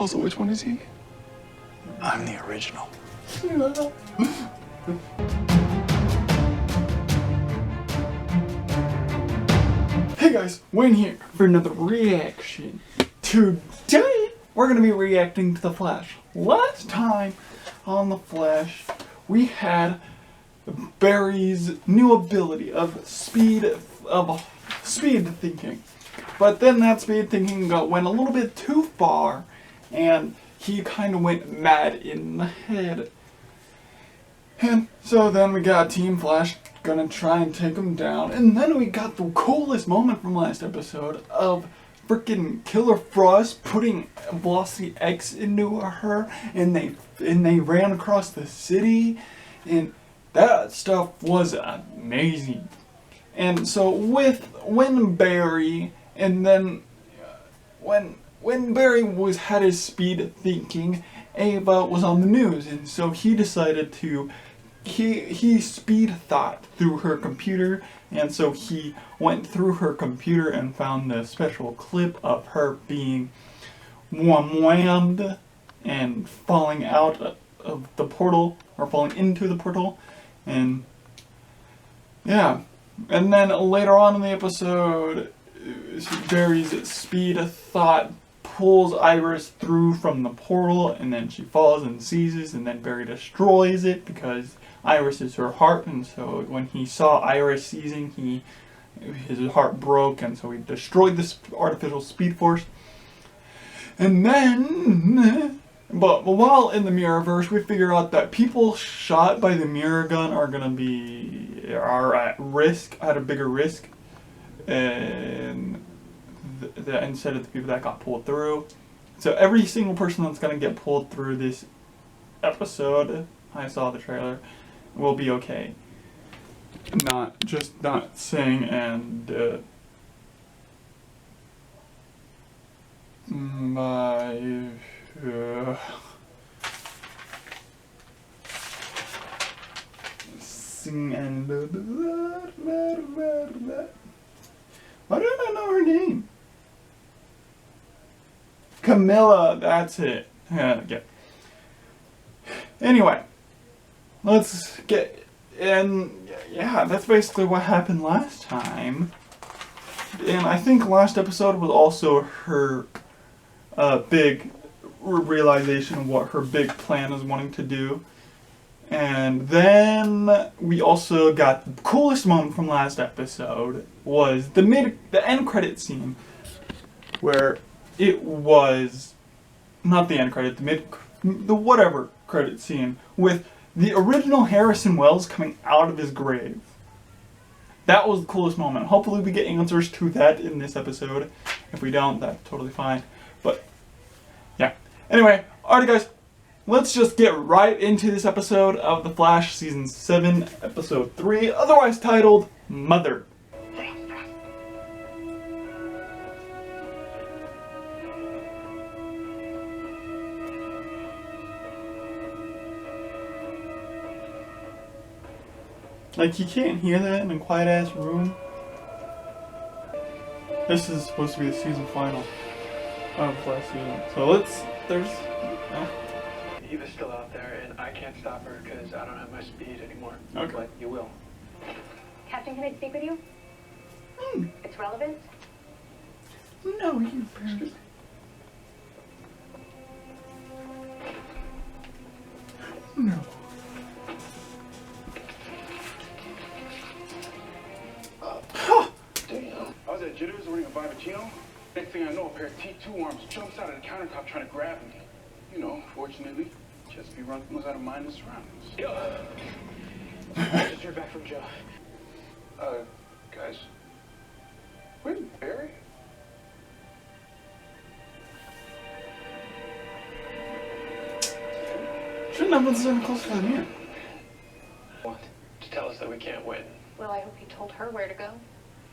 Also, which one is he? I'm the original. Hey guys, Wayne here for another reaction. Today, we're going to be reacting to The Flash. Last time on The Flash, we had Barry's new ability of speed thinking. But then that speed thinking went a little bit too far, and he kind of went mad in the head. And so then we got Team Flash gonna try and take him down, and then we got the coolest moment from last episode of freaking Killer Frost putting Velocity X into her, and they ran across the city, and that stuff was amazing. And so when Barry had his speed thinking, Ava was on the news, and so he decided to he speed thought through her computer, and so he went through her computer and found the special clip of her being whammed and falling out of the portal, or falling into the portal, and yeah. And then later on in the episode, Barry's speed thought pulls Iris through from the portal, and then she falls and seizes, and then Barry destroys it because Iris is her heart, and so when he saw Iris seizing, his heart broke, and so he destroyed this artificial speed force. And then, but while in the Mirrorverse, we figure out that people shot by the mirror gun are at risk, at a bigger risk, and instead of the people that got pulled through. So every single person that's gonna get pulled through this episode, I saw the trailer, will be okay. Not saying and sing and why don't I know her name? Camilla, that's it. Yeah. Anyway, let's get, and yeah, that's basically what happened last time. And I think last episode was also her big realization of what her big plan is wanting to do. And then we also got the coolest moment from last episode was the end credit scene, where it was not the end credit, the whatever credit scene with the original Harrison Wells coming out of his grave. That was the coolest moment. Hopefully we get answers to that in this episode. If we don't, that's totally fine. But yeah. Anyway, alright guys, let's just get right into this episode of The Flash Season 7, Episode 3, otherwise titled Mother. Like, you can't hear that in a quiet-ass room. This is supposed to be the season final of last season. So there's... Eva's still out there, and I can't stop her because I don't have my speed anymore. Okay. But you will. Captain, can I speak with you? It's relevant? No, you barely... No. I was at Jitters ordering a Vivacino. Next thing I know, a pair of T2 arms jumps out of the countertop trying to grab me. You know, fortunately, Chesapeake was out of mind and surroundings. Yo! I just heard back from Joe. Guys. Where's Barry? Shouldn't have been so close to that here. What? To tell us that we can't win. Well, I hope you told her where to go.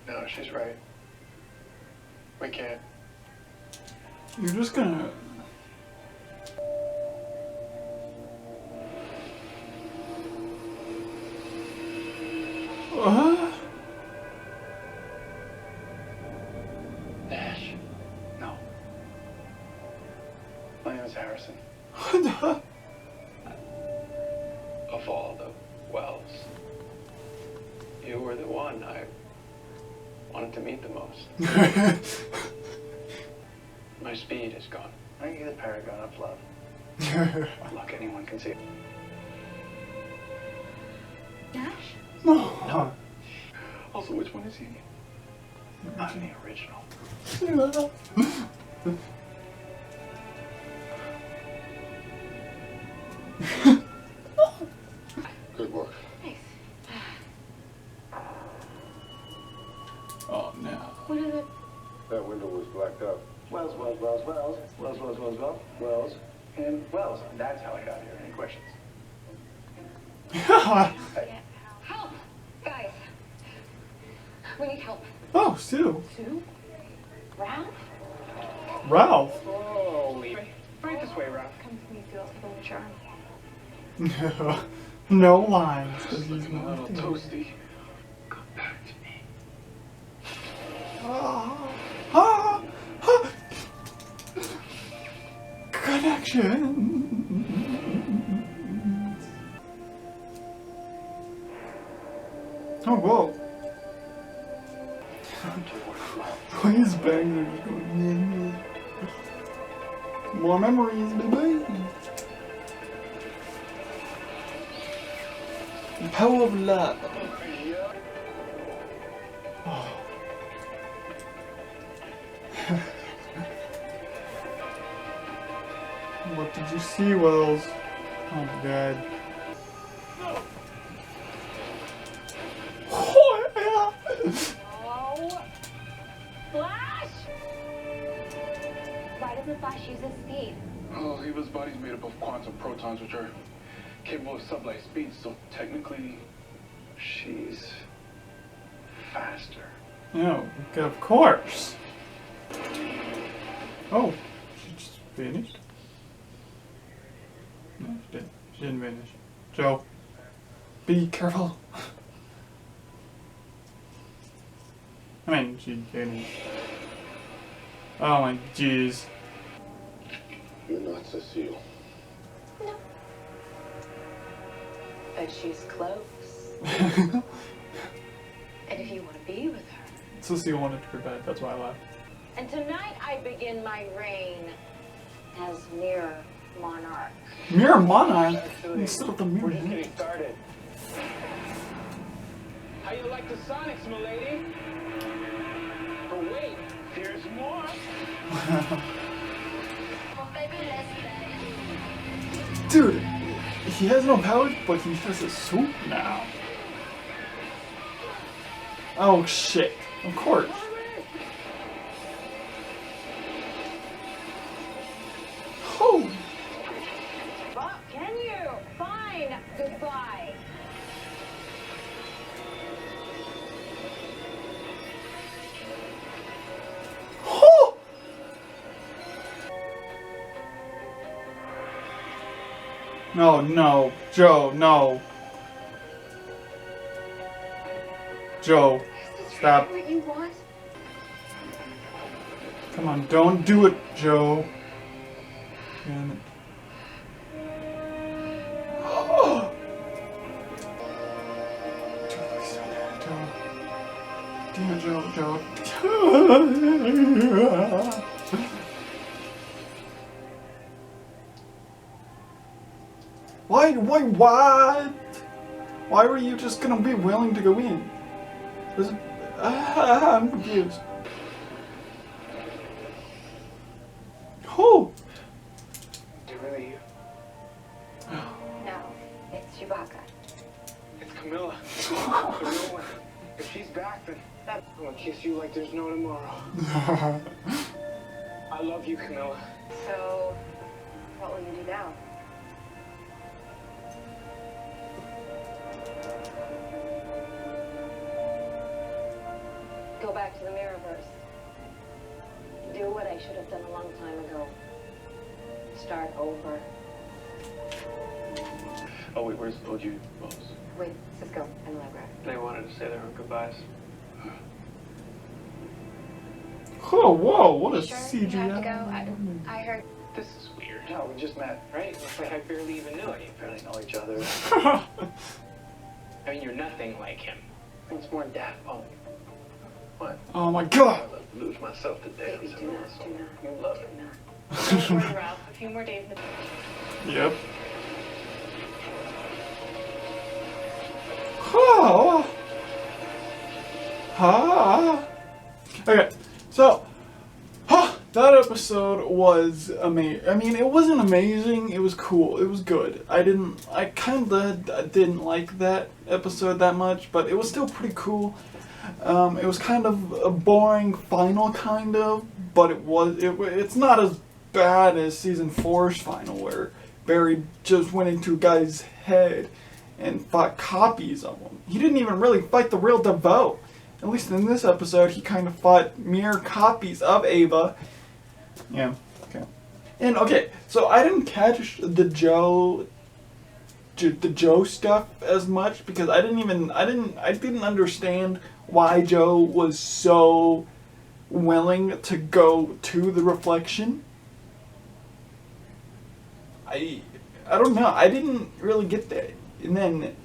No, she's right. We can't. You're just gonna... Nash. No. My name is Harrison. Of all the Wells, you were the one I wanted to meet the most. My speed is gone. Aren't you the paragon of love? Look, anyone can see it. Nash? No. Also, which one is he? I'm the original. Good work. Thanks. Oh no. What is it? That window was blacked out. Wells, and Wells. That's how I got here. Any questions? Help! Guys. We need help. Oh, Sue. Sue? Ralph? Ralph. Holy. Right this way, Ralph. Come with me, feel the charm. No lines, because he's A not little there. toasty. Come back to me. Ah, ah, ah. Connection. Oh, whoa. Please bang, they're just going. More memories, baby. The power of love. Oh. What did you see, Wells? Oh my god. Oh, yeah. Oh! Flash! Why doesn't Flash use his speed? Oh, Eva's body's made up of quantum protons, which are capable of sublight speeds, so technically, she's faster. No, of course. Oh, she just finished? No, she didn't. She didn't finish. Joe, be careful. I mean, she finished. Oh my jeez. You're not Cecile. No. But she's close. So And if you want to be with her. Cecile wanted to go to bed, that's why I laughed. And tonight I begin my reign as Mirror Monarch. Mirror Monarch instead of the We're mirror. just getting started. How you like the Sonics, milady? But wait, there's more. Dude, he has no powers, but he has a suit now. Oh shit, of course. Oh, Well, can you? Fine. Goodbye. oh. No, no, Joe, no. Joe, stop. What you want? Come on, don't do it, Joe. Damn it. Joe, please don't do it, Joe. Damn it, Joe, Joe. What? Why were you just gonna be willing to go in? Was it, I'm confused. Oh! You really here? No, it's Chewbacca. It's Camilla. The real one. If she's back, then I'm gonna kiss you like there's no tomorrow. I love you, Camilla. So, what will you do now? Go back to the Mirrorverse. Do what I should have done a long time ago. Start over. Oh, wait, where's OG Wells? With Cisco and Legra. They wanted to say their goodbyes. Oh, whoa, what a Sure, CGI. you have to go. I heard. This is weird. No, we just met. Right? It's like I barely even knew you. Barely know each other. I mean, you're nothing like him. I think it's more Daft Punk. What? Oh my god. I lose myself to dance. Baby, do not, do not. You love it. Do not. Don't worry, Ralph. A few more days. Yep. Oh. Ah. Okay, so that episode was amazing. I mean, it wasn't amazing. It was cool. It was good. I kinda didn't like that episode that much, but it was still pretty cool. It was kind of a boring final, kind of, but it's not as bad as season 4's final, where Barry just went into a guy's head and fought copies of him. He didn't even really fight the real DeVoe. At least in this episode, he kind of fought mere copies of Ava. Yeah, okay. And okay, so I didn't catch the Joe stuff as much because I didn't understand why Joe was so willing to go to the reflection. I don't know. I didn't really get that. And then,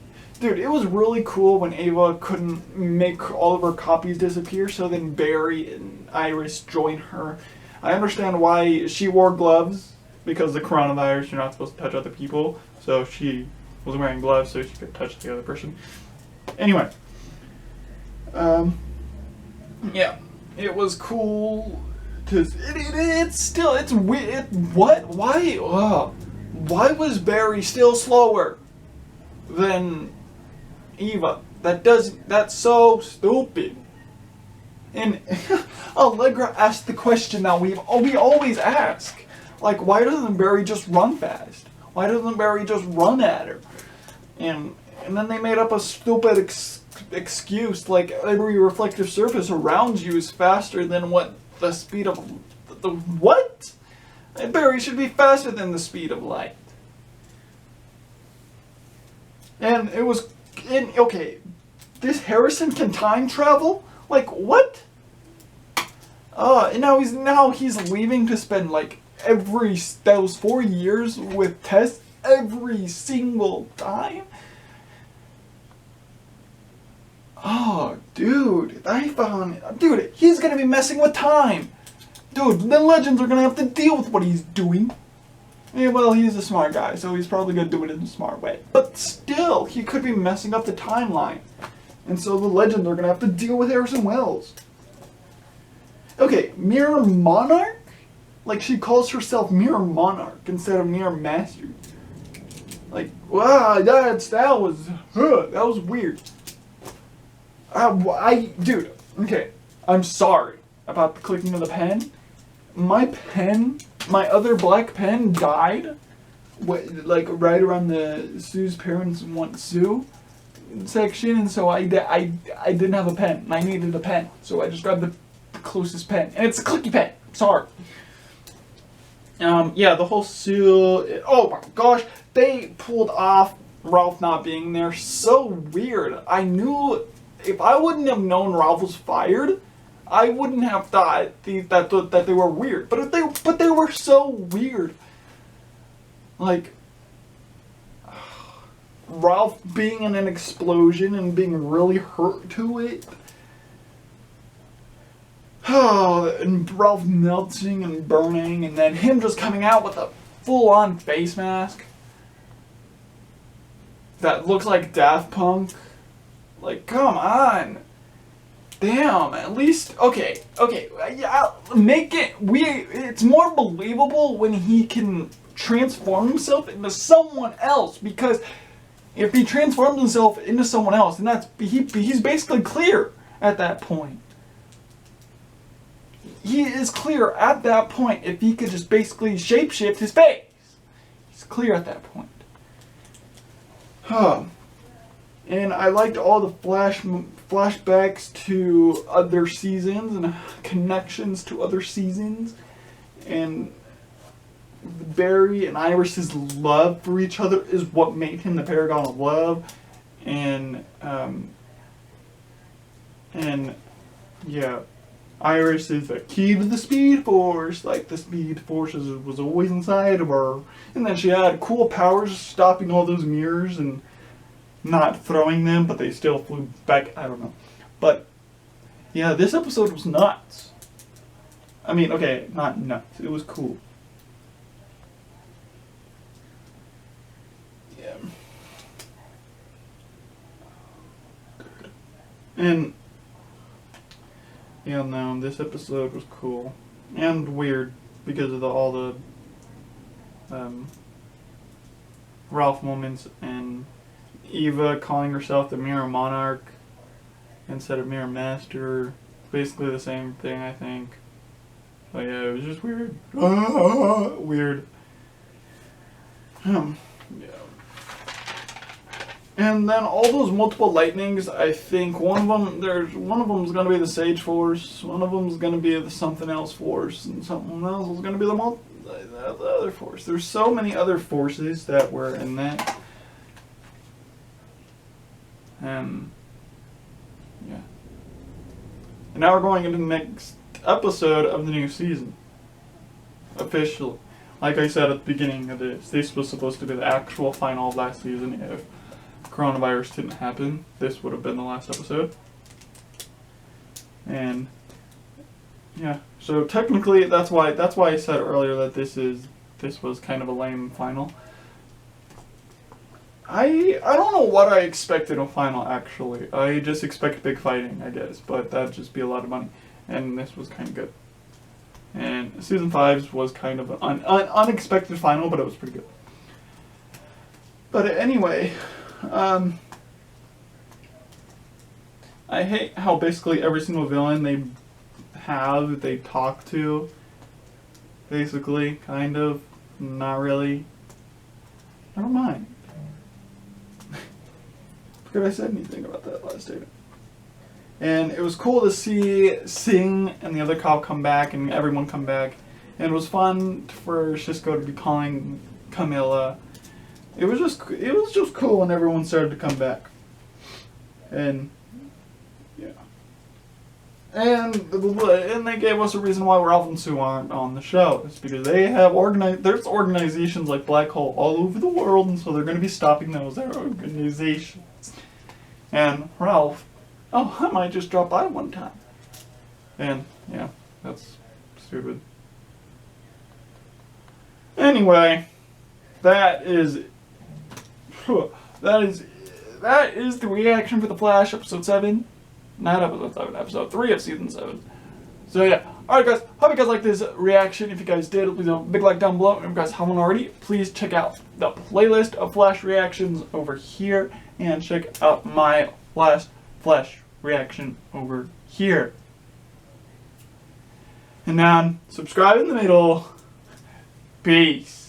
dude, it was really cool when Ava couldn't make all of her copies disappear, so then Barry and Iris join her. I understand why she wore gloves, because of the coronavirus, you're not supposed to touch other people, so she was wearing gloves so she could touch the other person. Anyway. Yeah. It was cool to... It's weird. What? Why? Why was Barry still slower than Eva? That's so stupid. And Allegra asked the question that we always ask. Like, why doesn't Barry just run fast? Why doesn't Barry just run at her? And then they made up a stupid excuse, like every reflective surface around you is faster than what the speed of the what? Barry should be faster than the speed of light. And it was okay. This Harrison can time travel? Like what? And now he's leaving to spend like those 4 years with Tess every single time. Oh, dude, he's gonna be messing with time. Dude, the Legends are gonna have to deal with what he's doing. Yeah, well, he's a smart guy, so he's probably gonna do it in a smart way. But still, he could be messing up the timeline. And so the Legends are gonna have to deal with Harrison Wells. Okay, Mirror Monarch? Like, she calls herself Mirror Monarch instead of Mirror Master. Like, wow, that was weird. Dude, okay, I'm sorry about the clicking of the pen. My other black pen died, like right around the Sue's parents want Sue section, and so I didn't have a pen, and I needed a pen, so I just grabbed the closest pen, and it's a clicky pen. Sorry. Yeah, the whole Sue. Oh my gosh, they pulled off Ralph not being there. So weird. I knew. If I wouldn't have known Ralph was fired, I wouldn't have thought that they were weird. But they were so weird. Like Ralph being in an explosion and being really hurt to it. Oh, and Ralph melting and burning, and then him just coming out with a full-on face mask that looks like Daft Punk. Like, come on. Damn, at least, okay, yeah, it's more believable when he can transform himself into someone else, because if he transforms himself into someone else, then he's basically clear at that point. He is clear at that point if he could just basically shapeshift his face. He's clear at that point. And I liked all the flashbacks to other seasons and connections to other seasons. And Barry and Iris's love for each other is what made him the paragon of love. And yeah. Iris is the key to the Speed Force, like the Speed Force was always inside of her. And then she had cool powers, stopping all those mirrors and not throwing them, but they still flew back. I don't know. But, yeah, this episode was nuts. I mean, okay, not nuts. It was cool. Yeah. And, yeah, no, this episode was cool. And weird, because of all the Ralph moments, and Eva calling herself the Mirror Monarch instead of Mirror Master. Basically the same thing, I think. But yeah, it was just weird. Weird. Yeah. And then all those multiple lightnings, I think one of them's gonna be the Sage Force, one of them's gonna be the something else Force, and something else is gonna be the other Force. There's so many other forces that were in that. Yeah. And now we're going into the next episode of the new season. Officially. Like I said at the beginning of this was supposed to be the actual final of last season. If coronavirus didn't happen, this would have been the last episode. And yeah, so technically that's why I said earlier that this was kind of a lame final. I don't know what I expected in final, actually. I just expect big fighting, I guess, but that'd just be a lot of money. And this was kind of good. And season 5's was kind of an unexpected final, but it was pretty good. But anyway, I hate how basically every single villain they talk to, basically, kind of, not really. I don't mind. Could I said anything about that last statement? And it was cool to see Sing and the other cop come back and everyone come back. And it was fun for Cisco to be calling Camilla. It was just cool when everyone started to come back. And yeah. And they gave us a reason why Ralph and Sue aren't on the show. It's because they have there's organizations like Black Hole all over the world, and so they're going to be stopping those organizations. And Ralph, oh, I might just drop by one time. And yeah, that's stupid. Anyway, that is the reaction for The Flash, episode 7. Not episode 7, episode 3 of season 7. So yeah, alright guys, hope you guys liked this reaction. If you guys did, please leave a big like down below. And if you guys haven't already, please check out the playlist of Flash reactions over here. And check out my last Flash reaction over here. And now, subscribe in the middle. Peace.